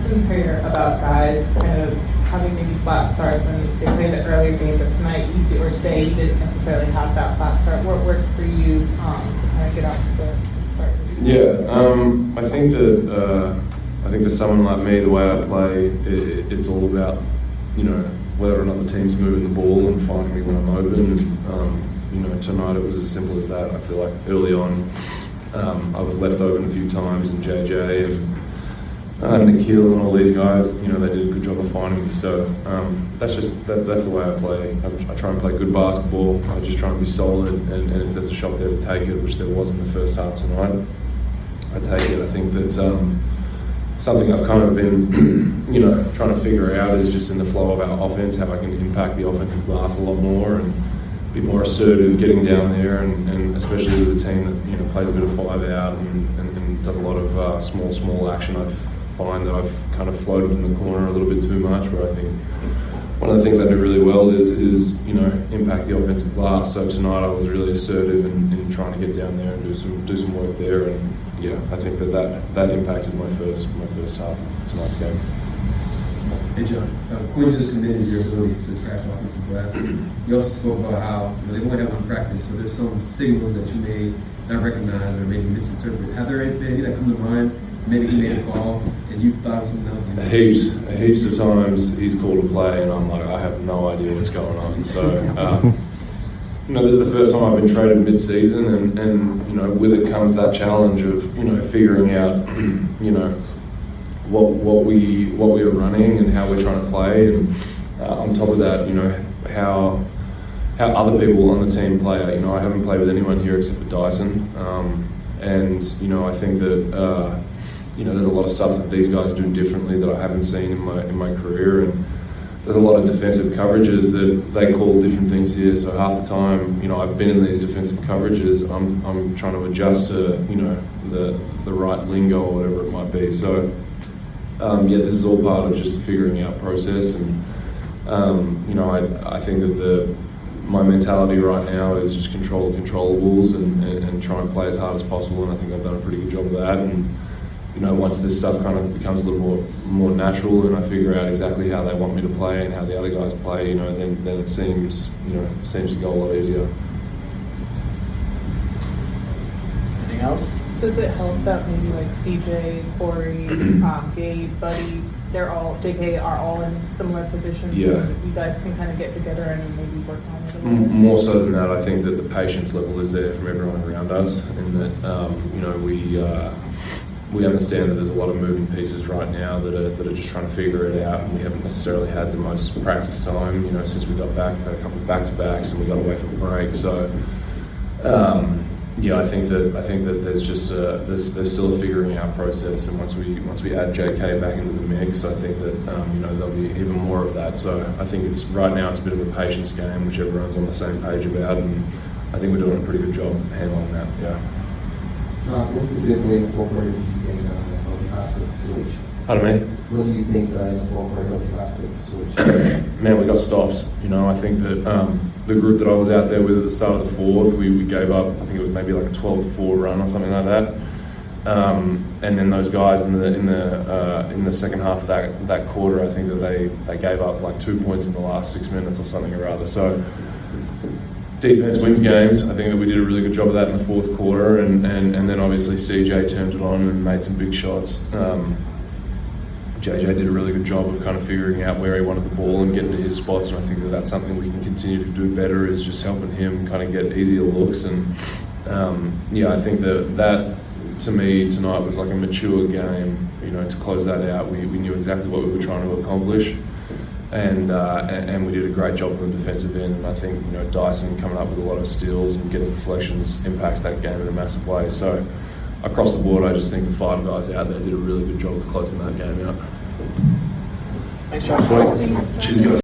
often hear about guys kind of having maybe flat starts when they play the earlier game, but tonight or today you didn't necessarily have that flat start. What worked for you to kind of get out to the start? Yeah, I think for someone like me, the way I play, it's all about, whether or not the team's moving the ball and finding me when I'm open. Tonight it was as simple as that. I feel like early on, I was left open a few times, and JJ and Nikhil and all these guys, they did a good job of finding me. So that's the way I play. I try and play good basketball. I just try and be solid, and if there's a shot there to take it, which there was in the first half tonight, I take it. I think that something I've kind of been, trying to figure out is just in the flow of our offense, how I can impact the offensive glass a lot more and be more assertive getting down there, and especially with a team that plays a bit of 5 out and does a lot of small action. I find that I've kind of floated in the corner a little bit too much, where I think one of the things I do really well is impact the offensive glass. So tonight I was really assertive in trying to get down there and do some work there, and yeah, I think that impacted my first half of tonight's game. Hey John, Quinn just commended your ability to craft offensive glass. You also spoke about how they only have one practice, so there's some signals that you may not recognize or maybe misinterpret. Have there anything that come to mind? Maybe he made a call and you thought of something else. Heaps of times he's called a play and I'm like, I have no idea what's going on. So, this is the first time I've been traded mid-season, and with it comes that challenge of figuring out what we are running and how we're trying to play, and on top of that, how other people on the team play. I haven't played with anyone here except for Dyson, and I think that there's a lot of stuff that these guys do differently that I haven't seen in my career, and there's a lot of defensive coverages that they call different things here. So half the time, I've been in these defensive coverages, I'm trying to adjust to the right lingo or whatever it might be. So this is all part of just the figuring out process, and I think that my mentality right now is just control the controllables and try and play as hard as possible, and I think I've done a pretty good job of that. And once this stuff kind of becomes a little more natural, and I figure out exactly how they want me to play and how the other guys play, then it seems to go a lot easier. Anything else? Does it help that maybe like CJ, Corey, Gabe, Buddy, JK are all in similar positions? Yeah. And you guys can kind of get together and maybe work on it a little bit? More so than that, I think that the patience level is there from everyone around us, and that we understand that there's a lot of moving pieces right now that are just trying to figure it out, and we haven't necessarily had the most practice time, since we got back. We've had a couple of back-to-backs, and we got away from the break. So, I think that there's just there's still a figuring out process, and once we add JK back into the mix, I think that there'll be even more of that. So I think right now it's a bit of a patience game, which everyone's on the same page about, and I think we're doing a pretty good job handling that. Yeah. What specifically incorporated do you think helped you guys with the switch? Pardon me? What do you think incorporated helped you guys with the switch? Man, we got stops. I think that the group that I was out there with at the start of the fourth, we gave up. I think it was maybe like a 12-4 run or something like that. And then those guys in the second half of that quarter, I think that they gave up like 2 points in the last 6 minutes or something or other. So defense wins games. I think that we did a really good job of that in the fourth quarter, and then obviously CJ turned it on and made some big shots. JJ did a really good job of kind of figuring out where he wanted the ball and getting to his spots, and I think that that's something we can continue to do better, is just helping him kind of get easier looks. And I think that to me tonight was like a mature game, to close that out. We knew exactly what we were trying to accomplish, and we did a great job on the defensive end. And I think Dyson coming up with a lot of steals and getting deflections impacts that game in a massive way. So across the board, I just think the 5 guys out there did a really good job of closing that game out. Thanks, Josh. Cheers, guys.